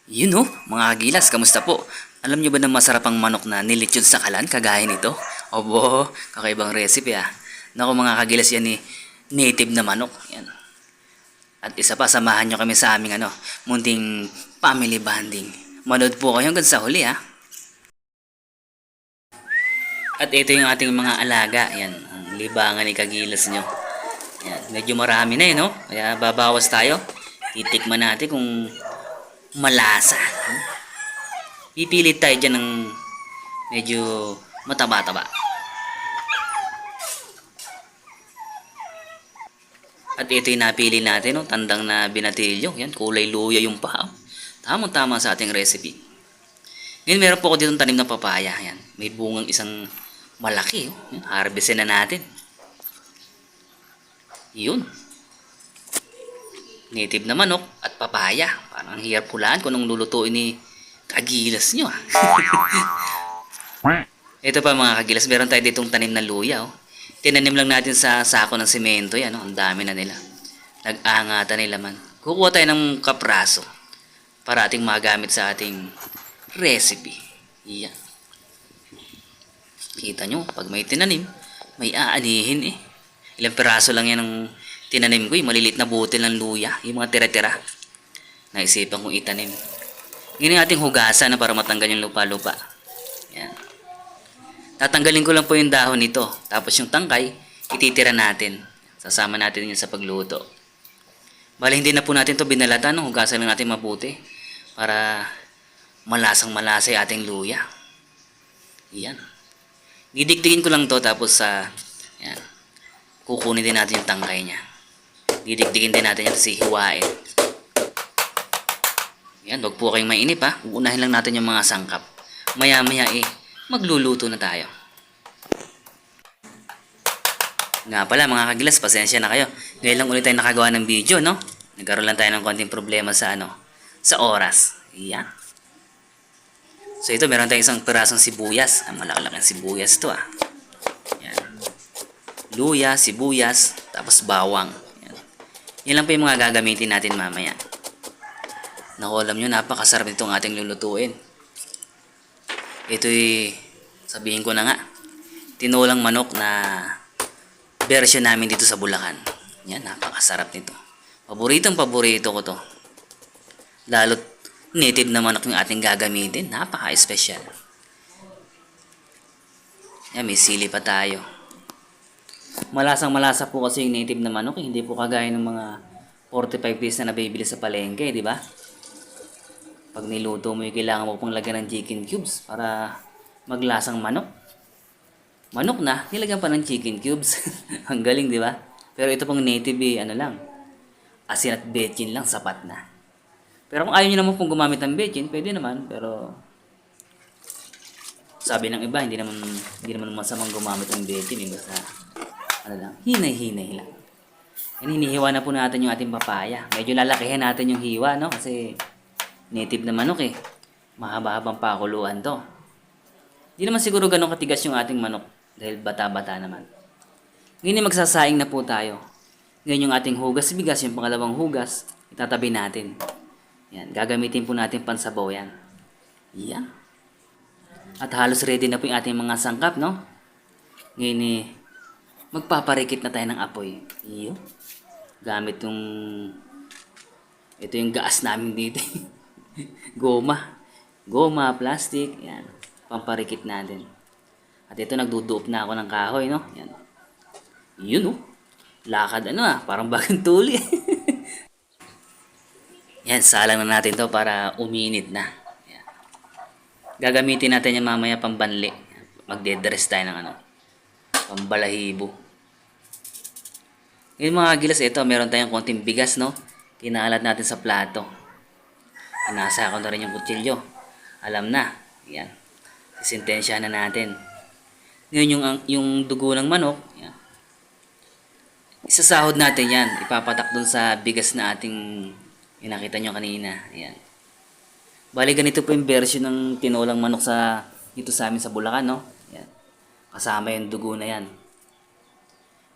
Yun oh, mga kagilas, kamusta po? Alam niyo ba na masarap ang manok na nilitsyon sa kalan, kagaya nito? Obo, kakaibang recipe ah. Naku mga kagilas, yan ni native na manok. Yan. At isa pa, samahan nyo kami sa aming munting family bonding. Manood po kayo hanggang sa huli ah. At ito yung ating mga alaga. Yan, ang libangan ni kagilas nyo. Yan, medyo marami na no? Kaya babawas tayo. Titikman natin kung malasa. Pipilit tayo dyan ng medyo mataba-taba. At ito yung napili natin, no? Tandang na binatilyo. Yan, kulay luya yung paa. Tamang-tama sa ating recipe. Ngayon, meron po ako dito tanim ng papaya. Yan, may bungang isang malaki. Oh. Yan, harvestin na natin. Yun. Native na manok at papaya. Parang ang hirap hulaan kung anong lulutuin ni kagilas nyo. Ito pa mga kagilas, meron tayo ditong tanim na luya. Oh. Tinanim lang natin sa sako ng semento. Yan, oh. Ang dami na nila. Nag-angatan nila man. Kukuha tayo ng kapraso para ating magamit sa ating recipe. Yan. Kita nyo, pag may tinanim, may aanihin eh. Ilang piraso lang yan ng tinanim ko. Yung malilit na butil ng luya. Yung mga tira-tira. Naisipan kong itanim. Ngayon ating hugasan na para matanggal yung lupa-lupa. Yan. Tatanggalin ko lang po yung dahon nito. Tapos yung tangkay, ititira natin. Sasama natin yun sa pagluto. Bali, hindi na po natin to binalatan. No? Hugasan lang natin mabuti. Para malasang-malasa yung ating luya. Yan. Didikdikin ko lang to tapos yan. Kukunin din natin yung tangkay niya. Didikdikin din natin yan kasi hiwain. Yan, wag po kayong mainip ha. Uunahin lang natin yung mga sangkap. Maya-maya magluluto na tayo. Nga pala mga kagilas, pasensya na kayo. Ngayon lang ulit tayo nakagawa ng video, no? Nagkaroon lang tayo ng konting problema sa sa oras. Yan. So ito, meron tayong isang pirasong sibuyas. Malaki-laking sibuyas to ah. Yan. Luya, sibuyas, tapos bawang. Yan. Yan lang po yung mga gagamitin natin mamaya. Naku, alam nyo, napakasarap nitong ating lulutuin. Ito'y, sabihin ko na nga, tinulang manok na version namin dito sa Bulacan. Yan, napakasarap nito. Paborito ko to. Lalo't native na manok yung ating gagamitin. Napaka-espesyal. Yan, may sili pa tayo. Malasang malasa po kasi yung native na manok. Hindi po kagaya ng mga 45 days na nabibili sa palengke, di ba? Pag niluto mo yung kailangan mo pang lagyan ng chicken cubes para maglasang manok. Manok na, nilagyan pa ng chicken cubes. Ang galing, di ba? Pero ito pang native lang. Asin at bechin lang, sapat na. Pero kung ayaw nyo naman pong gumamit ng bechin, pwede naman. Pero sabi ng iba, hindi naman masamang gumamit ng bechin. Basta, hinay-hinay lang. Hinihiwa na po natin yung ating papaya. Medyo lalakihan natin yung hiwa, no? Kasi native na manok eh. Mahaba-habang pakuluan to. Di naman siguro ganun katigas yung ating manok. Dahil bata-bata naman. Ngayon magsasaing na po tayo. Ngayon yung ating hugas bigas, yung pangalawang hugas, itatabi natin. Yan. Gagamitin po natin pansabaw yan. Yan. At halos ready na po yung ating mga sangkap, no? Ngayon magpaparikit na tayo ng apoy. Iyo. Gamit yung ito yung gas namin dito. Goma, plastic, yan. Pamparikit natin. At ito nagduduop na ako ng kahoy, no? Yan. Yun, oh. Lakad parang bagang tuli. Yan, salang na natin to para uminit na. Yan. Gagamitin natin yan mamaya pambanli. Magdedress tayo ng pambalahibo. Ngayon mga gilas, ito, meron tayong konting bigas, no? Kinaalat natin sa plato. Inasa ko na rin yung kutsilyo. Alam na. Yan. Sisintensya na natin. Ngayon yung dugo ng manok, yan. Isasahod natin yan. Ipapatak dun sa bigas na ating nakita nyo kanina. Yan. Bali ganito po yung version ng tinulang manok dito sa amin sa Bulacan, no? Yan. Kasama yung dugo na yan.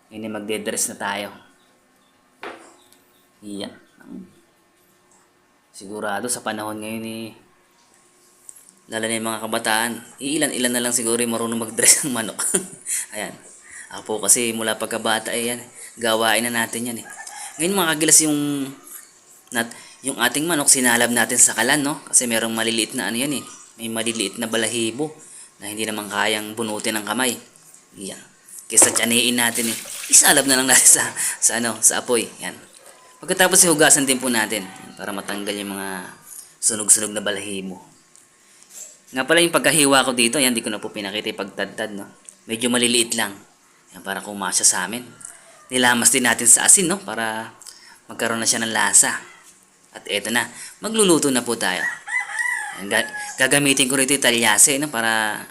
Ngayon magdedress na tayo. Yan. Sigurado sa panahon ngayon lalo na yung mga kabataan, iilan-ilan na lang siguro yung marunong mag-dress ng manok. Ayan. Ako po kasi mula pagkabata, yan, gawain na natin yan eh. Ngayon mga kagilas yung ating manok, sinalab natin sa kalan, no? Kasi merong maliliit na ano yan eh. May maliliit na balahibo na hindi naman kayang bunutin ng kamay. Yan. Kesa tiyanein natin eh. Isalab na lang natin sa apoy. Yan. Pagkatapos hugasan din po natin para matanggal yung mga sunog-sunog na balahibo. Nga pala yung pagkahiwa ko dito, yan, di ko na po pinakita yung pagtadtad, no? Medyo maliliit lang. Yan, para kumasya sa amin. Nilamas din natin sa asin, no? Para magkaroon na siya ng lasa. At eto na, magluluto na po tayo. Yan, gagamitin ko rito yung talyase, no? Para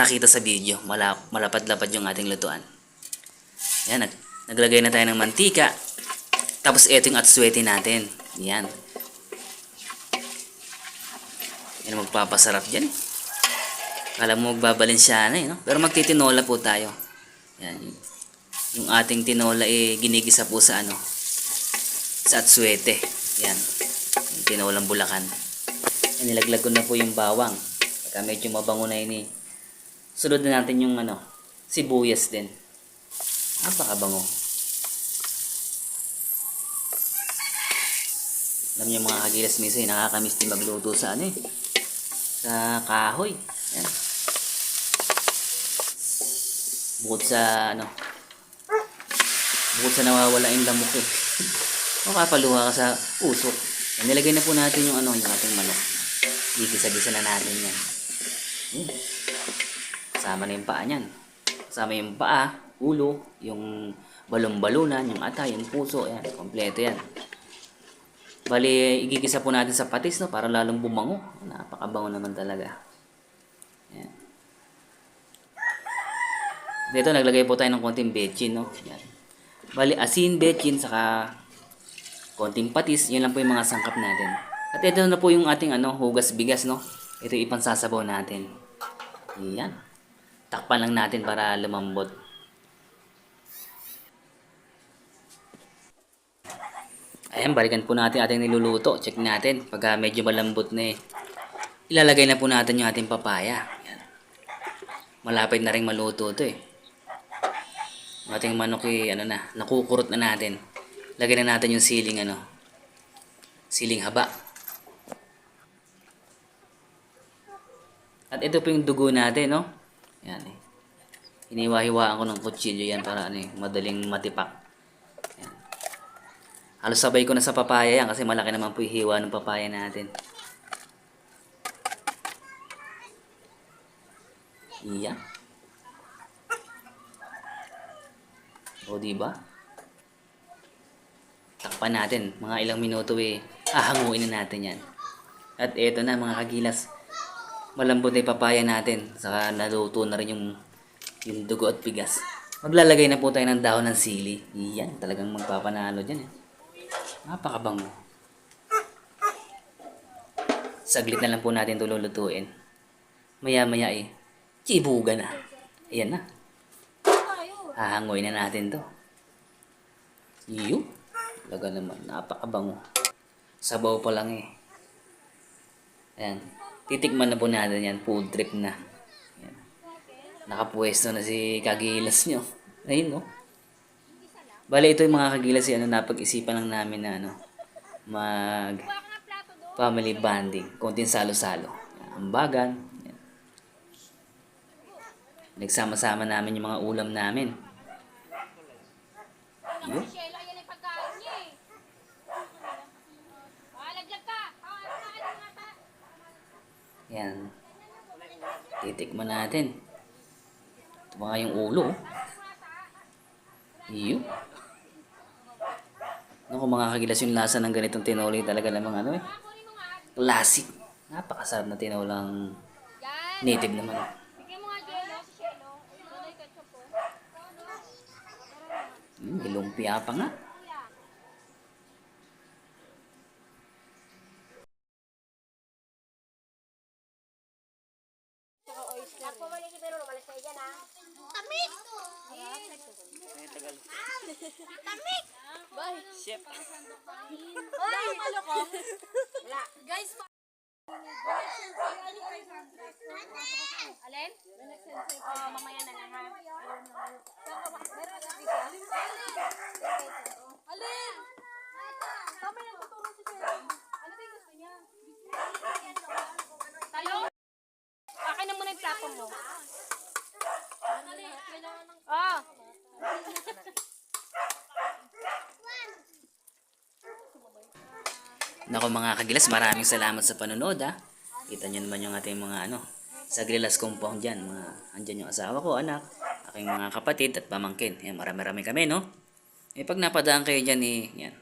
kita sa video. Malapad-lapad yung ating lutuan. Yan, naglagay na tayo ng mantika. Tapos eto yung atsuete natin. Yan. Yan magpapasarap dyan eh. Kala mo magbabalensyana eh, no? Pero magtitinola po tayo. Yan. Yung ating tinola ginigisa po sa sa atsuete. Yan. Yung tinolang Bulacan. Yan, nilaglag ko na po yung bawang. Pagka medyo mabango na yun eh. Sunod na natin yung sibuyas din. Napakabango. Alam niyo mga kagilas minsan nakakamiss din magluto sa sa kahoy. Yan. Bukod sa nawawala yung lamok eh. Makapaluha ka sa usok. Yan, nilagay na po natin yung yung ating manok. Gigisa-gisa na natin yan. Kasama na yung paa niyan. Kasama yung paa, ulo, yung balon-balunan, yung ata, yung puso, yan, kompleto yan. Bali, igigisa po natin sa patis, no, para lalong bumango. Napakabango naman talaga. Yan. Dito, naglagay po tayo ng konting bechin, no. Yan. Bali, asin, bechin, saka konting patis. Yun lang po yung mga sangkap natin. At ito na po yung ating hugas bigas, no. Ito yung ipansasabaw natin. Yan. Takpan lang natin para lumambot. Ayan, balikan po natin ating niluluto. Check natin. Pagka medyo malambot na ilalagay na po natin yung ating papaya. Ayan. Malapit na rin maluto ito eh. Yung ating manok nakukurot na natin. Lagay na natin yung siling haba. At ito po yung dugo natin, no? Ayan eh. Hiniwa-hiwaan ko ng kutsilyo yan para madaling matipak. Halos sabay ko na sa papaya yan kasi malaki naman po yung hiwa ng papaya natin. Iya. O diba? Takpan natin. Mga ilang minuto hahanguin na natin yan. At eto na mga kagilas. Malambot na yung papaya natin. Saka naluto na rin yung dugo at bigas. Maglalagay na po tayo ng dahon ng sili. Iyan. Talagang magpapanalo dyan eh. Napakabango. Saglit na lang po natin ito lulutuin. Maya-maya chibuga na. Ayan na. Hahangoy na natin to. Iyo. Talaga naman. Napakabango. Sabaw pa lang eh. Ayan. Titikman na po natin yan. Food trip na. Ayan. Nakapwesto na si kagilas nyo. Ayun no. Bale, ito yung mga kagilas napag-isipan lang namin na mag family bonding, konting salo-salo. Ambagan. Yan. Nagsama-sama namin yung mga ulam namin. Yun. Yan. Titikman natin. Ito mga yung ulo. Yun. Naku mga kagilas, yung lasa ng ganitong tinola talaga namang classic. Napakasarap na tinolang native naman. May lumpia pa nga. Ako maliki pero lumalas kayo dyan, ha? Tamik! Tamik! Bye! Chef. Hoy! Ano ko? Wala. Guys, alin? Oo, mamaya na lang, ha? Alin? Kami na tutulong si Kuya. Ano ba yung gusto niya? Tayo? Akin na muna yung plato mo. Ah! Nako mga kagilas, maraming salamat sa panonood ha. Kita nyo naman yung ating mga sa Grilas compound dyan. Andyan yung asawa ko, anak, aking mga kapatid at pamangkin. Yan, marami-rami kami, no? Pag napadaan kayo dyan yan,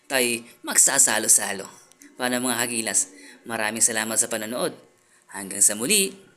tayo magsasalo-salo. Paano mga kagilas? Maraming salamat sa panonood. Hanggang sa muli.